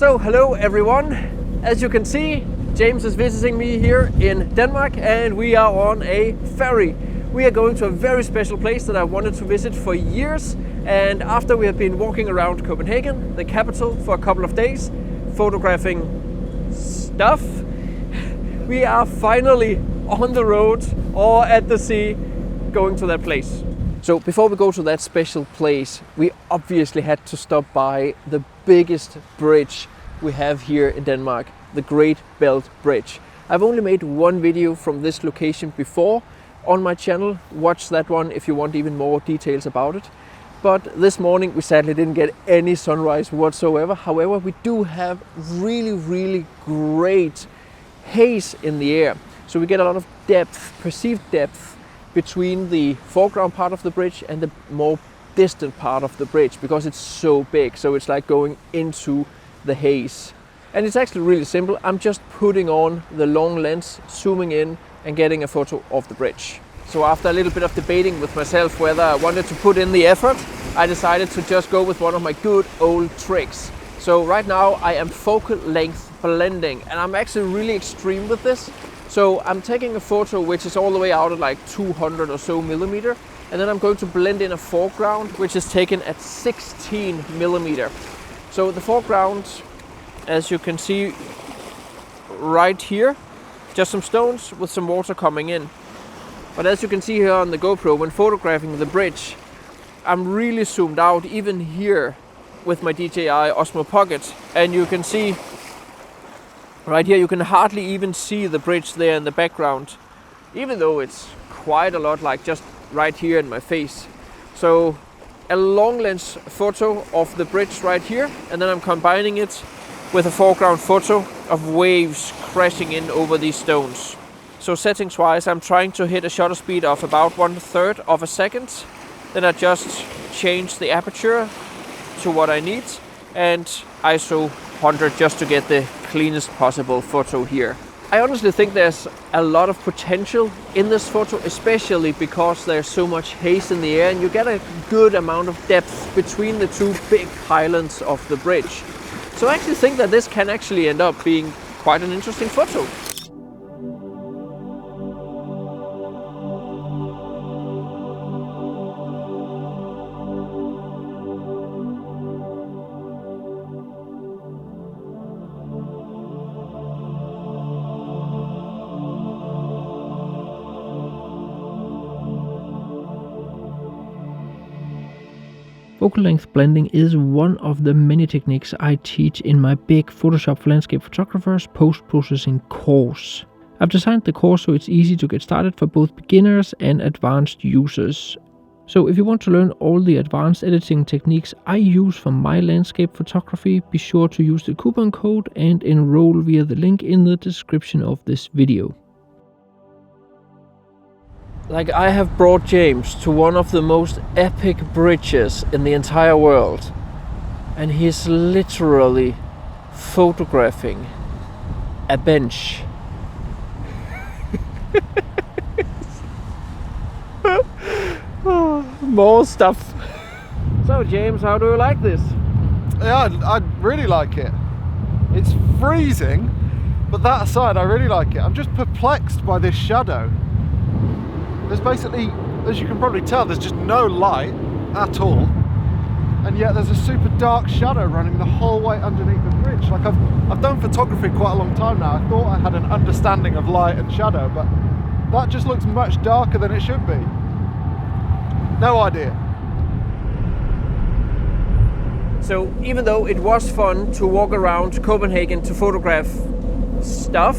So hello everyone. As you can see, James is visiting me here in Denmark and we are on a ferry. We are going to a very special place that I wanted to visit for years, and after we have been walking around Copenhagen, the capital, for a couple of days, photographing stuff, we are finally on the road or at the sea going to that place. So before we go to that special place, we obviously had to stop by the biggest bridge we have here in Denmark, the Great Belt Bridge. I've only made one video from this location before on my channel. Watch that one if you want even more details about it. But this morning we sadly didn't get any sunrise whatsoever. However, we do have really great haze in the air. So we get a lot of depth, perceived depth, between the foreground part of the bridge and the more distant part of the bridge, because it's so big. So it's like going into the haze. And it's actually really simple. I'm just putting on the long lens, zooming in and getting a photo of the bridge. So after a little bit of debating with myself whether I wanted to put in the effort, I decided to just go with one of my good old tricks. So right now I am focal length blending, and I'm actually really extreme with this. So I'm taking a photo which is all the way out at like 200 or so millimeter, and then I'm going to blend in a foreground which is taken at 16 millimeter. So the foreground, as you can see right here, just some stones with some water coming in. But as you can see here on the GoPro, when photographing the bridge, I'm really zoomed out, even here with my DJI Osmo Pocket. And you can see right here, you can hardly even see the bridge there in the background, even though it's quite a lot, like just right here in my face. So a long lens photo of the bridge right here, and then I'm combining it with a foreground photo of waves crashing in over these stones. So settings wise, I'm trying to hit a shutter speed of about 1/3 of a second. Then I just change the aperture to what I need, and ISO 100 just to get the cleanest possible photo here. I honestly think there's a lot of potential in this photo, especially because there's so much haze in the air and you get a good amount of depth between the two big pylons of the bridge. So I actually think that this can actually end up being quite an interesting photo. Focal length blending is one of the many techniques I teach in my big Photoshop for Landscape Photographers post-processing course. I've designed the course so it's easy to get started for both beginners and advanced users. So if you want to learn all the advanced editing techniques I use for my landscape photography, be sure to use the coupon code and enroll via the link in the description of this video. Like, I have brought James to one of the most epic bridges in the entire world, and he's literally photographing a bench. More stuff. So James, how do you like this? Yeah, I really like it. It's freezing, but that aside, I really like it. I'm just perplexed by this shadow. There's basically, as you can probably tell, there's just no light at all, and yet there's a super dark shadow running the whole way underneath the bridge. Like, I've done photography quite a long time now. I thought I had an understanding of light and shadow, but that just looks much darker than it should be. No idea. So even though it was fun to walk around Copenhagen to photograph stuff,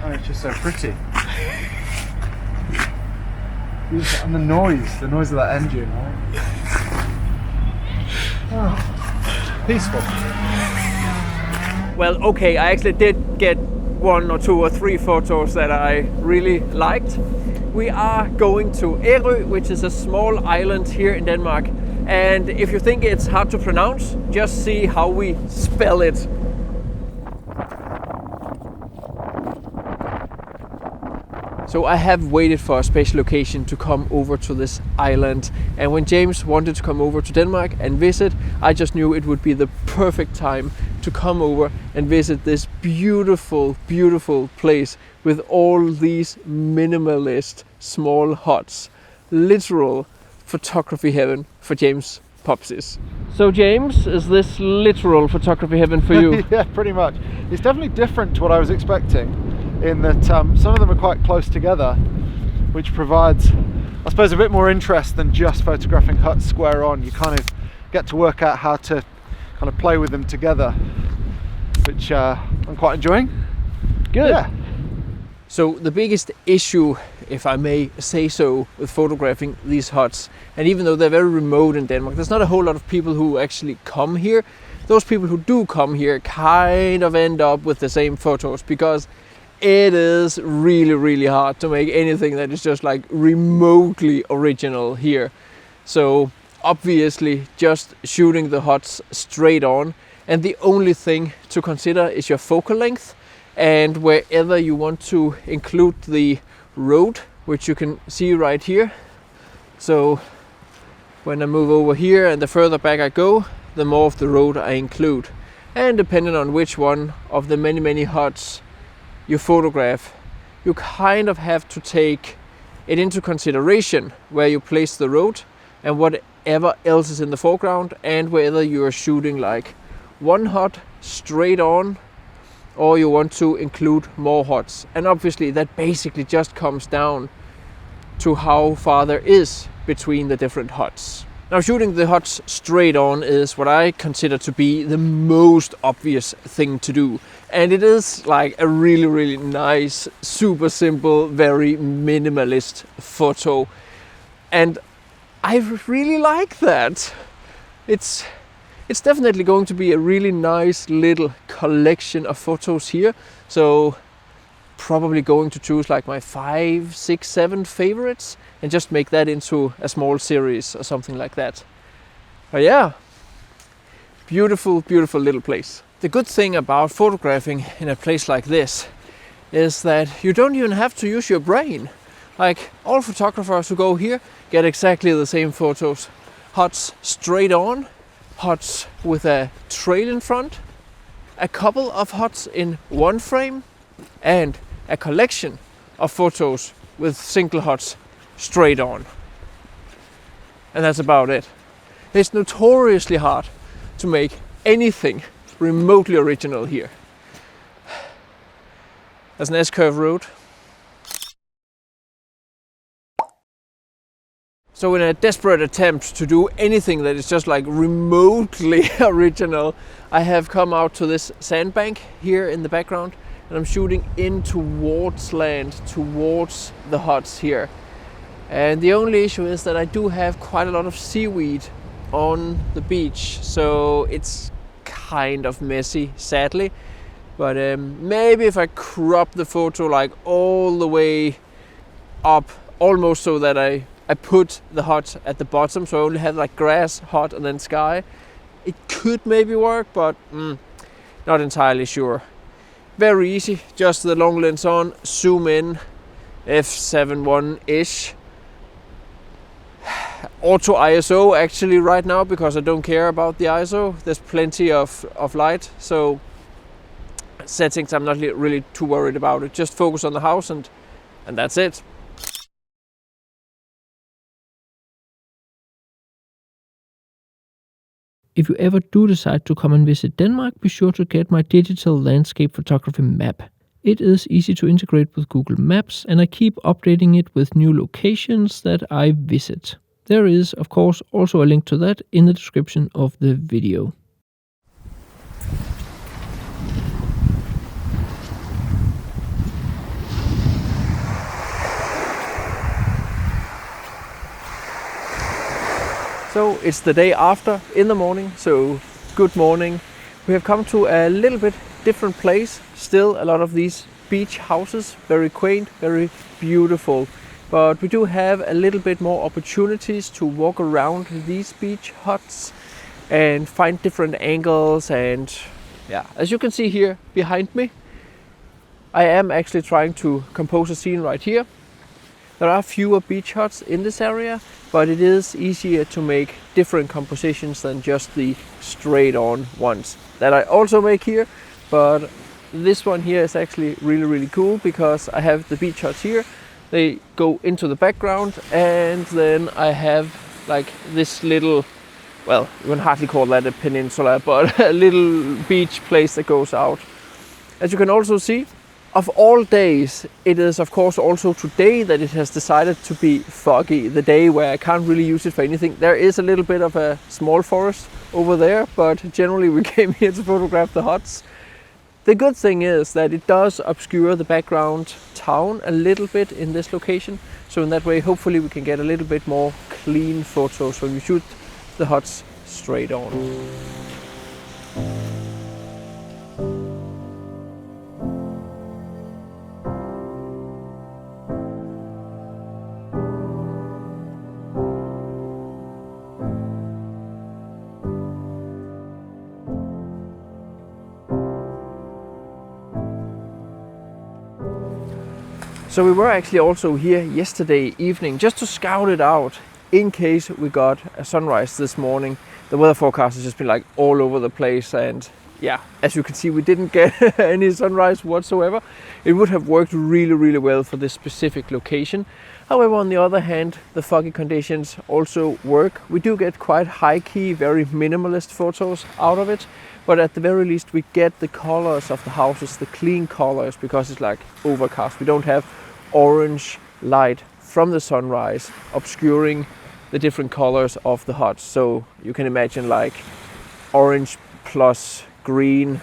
oh, it's just so pretty. And the noise of that engine, right? Oh, peaceful. well, okay, I actually did get 1 or 2 or 3 photos that I really liked. We are going to Ærø, which is a small island here in Denmark. And if you think it's hard to pronounce, just see how we spell it. So I have waited for a special occasion to come over to this island, and when James wanted to come over to Denmark and visit, I just knew it would be the perfect time to come over and visit this beautiful, beautiful place with all these minimalist small huts. Literal photography heaven for James Popsys. So James, is this literal photography heaven for you? Yeah, pretty much. It's definitely different to what I was expecting, in that some of them are quite close together, which provides, I suppose, a bit more interest than just photographing huts square on. You kind of get to work out how to kind of play with them together, which I'm quite enjoying. Good. Yeah. So the biggest issue, if I may say so, with photographing these huts, and even though they're very remote in Denmark, there's not a whole lot of people who actually come here. Those people who do come here kind of end up with the same photos, because it is really, really hard to make anything that is just like remotely original here. So obviously just shooting the huts straight on, and the only thing to consider is your focal length, and wherever you want to include the road, which you can see right here. So when I move over here and the further back I go, the more of the road I include. And depending on which one of the many huts you photograph, you kind of have to take it into consideration where you place the road and whatever else is in the foreground, and whether you are shooting like one hut straight on or you want to include more huts. And obviously that basically just comes down to how far there is between the different huts. Now, shooting the huts straight on is what I consider to be the most obvious thing to do. And it is like a really, really nice, super simple, very minimalist photo. And I really like that. It's definitely going to be a really nice little collection of photos here. So probably going to choose like my 5, 6, 7 favorites and just make that into a small series or something like that. But yeah, beautiful, beautiful little place. The good thing about photographing in a place like this is that you don't even have to use your brain. Like, all photographers who go here get exactly the same photos. Huts straight on, huts with a trail in front, a couple of huts in one frame, and a collection of photos with single huts straight on. And that's about it. It's notoriously hard to make anything remotely original here. There's an S-curve road. So in a desperate attempt to do anything that is just like remotely original, I have come out to this sandbank here in the background, and I'm shooting in towards land, towards the huts here. And the only issue is that I do have quite a lot of seaweed on the beach, so it's kind of messy, sadly. But maybe if I crop the photo like all the way up, almost so that I put the hut at the bottom, so I only have like grass, hut, and then sky, it could maybe work, but not entirely sure. Very easy, just the long lens on, zoom in, f7.1-ish. Auto ISO actually right now, because I don't care about the ISO. There's plenty of light, so settings I'm not really too worried about it. Just focus on the house and that's it. If you ever do decide to come and visit Denmark, be sure to get my digital landscape photography map. It is easy to integrate with Google Maps, and I keep updating it with new locations that I visit. There is, of course, also a link to that in the description of the video. So it's the day after in the morning, so good morning. We have come to a little bit different place. Still a lot of these beach houses, very quaint, very beautiful. But we do have a little bit more opportunities to walk around these beach huts and find different angles. And yeah, as you can see here behind me, I am actually trying to compose a scene right here. There are fewer beach huts in this area, but it is easier to make different compositions than just the straight on ones that I also make here. But this one here is actually really cool because I have the beach huts here. They go into the background, and then I have like this little, well, you can hardly call that a peninsula, but a little beach place that goes out. As you can also see, of all days, it is of course also today that it has decided to be foggy, the day where I can't really use it for anything. There is a little bit of a small forest over there, but generally we came here to photograph the huts. The good thing is that it does obscure the background town a little bit in this location. So in that way, hopefully we can get a little bit more clean photos when we shoot the huts straight on. So we were actually also here yesterday evening just to scout it out in case we got a sunrise this morning. The weather forecast has just been like all over the place, and yeah, as you can see, we didn't get any sunrise whatsoever. It would have worked really well for this specific location. However, on the other hand, the foggy conditions also work. We do get quite high-key, very minimalist photos out of it, but at the very least we get the colors of the houses, the clean colors, because it's like overcast. We don't have orange light from the sunrise obscuring the different colors of the huts. So you can imagine like orange plus green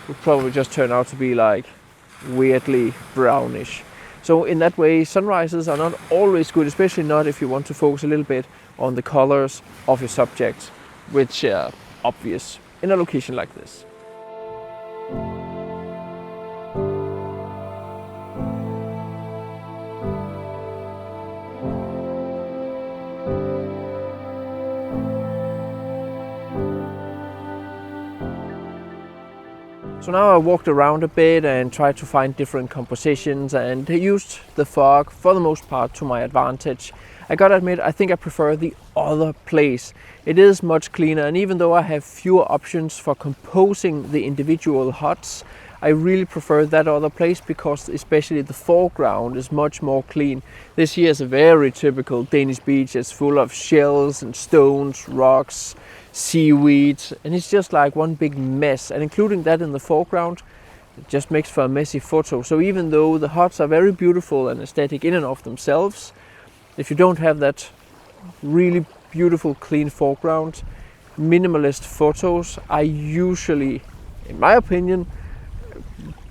would probably just turn out to be like weirdly brownish. So in that way, sunrises are not always good, especially not if you want to focus a little bit on the colors of your subjects, which are obvious in a location like this. So now I walked around a bit and tried to find different compositions and used the fog for the most part to my advantage. I gotta admit, I think I prefer the other place. It is much cleaner, and even though I have fewer options for composing the individual huts, I really prefer that other place because especially the foreground is much more clean. This here is a very typical Danish beach. It's full of shells and stones, rocks, seaweed, and it's just like one big mess, and including that in the foreground, it just makes for a messy photo. So even though the huts are very beautiful and aesthetic in and of themselves, if you don't have that really beautiful clean foreground, minimalist photos are usually, in my opinion,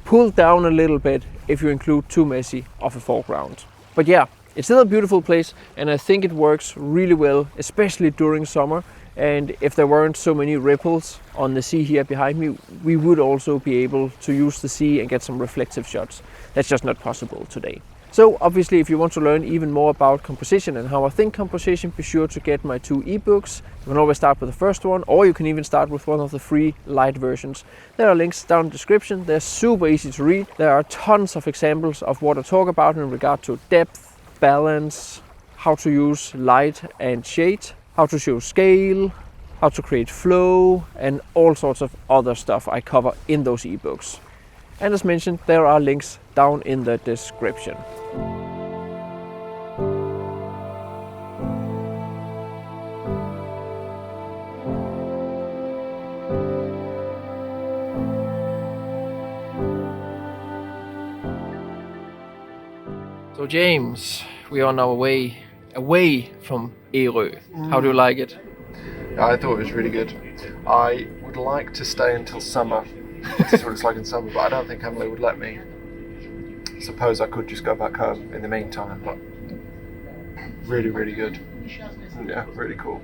pulled down a little bit if you include too messy of a foreground. But yeah, it's still a beautiful place, and I think it works really well, especially during summer. And if there weren't so many ripples on the sea here behind me, we would also be able to use the sea and get some reflective shots. That's just not possible today. So obviously, if you want to learn even more about composition and how I think composition, be sure to get my 2 ebooks. You can always start with the first one, or you can even start with one of the free light versions. There are links down in the description. They're super easy to read. There are tons of examples of what I talk about in regard to depth, balance, how to use light and shade, how to show scale, how to create flow, and all sorts of other stuff I cover in those ebooks. And as mentioned, there are links down in the description. So James, we are on our way away from Ærø. How do you like it? I thought it was really good. I would like to stay until summer. This is what it's like in summer, but I don't think Emily would let me. Suppose I could just go back home in the meantime, but really good. Yeah, really cool.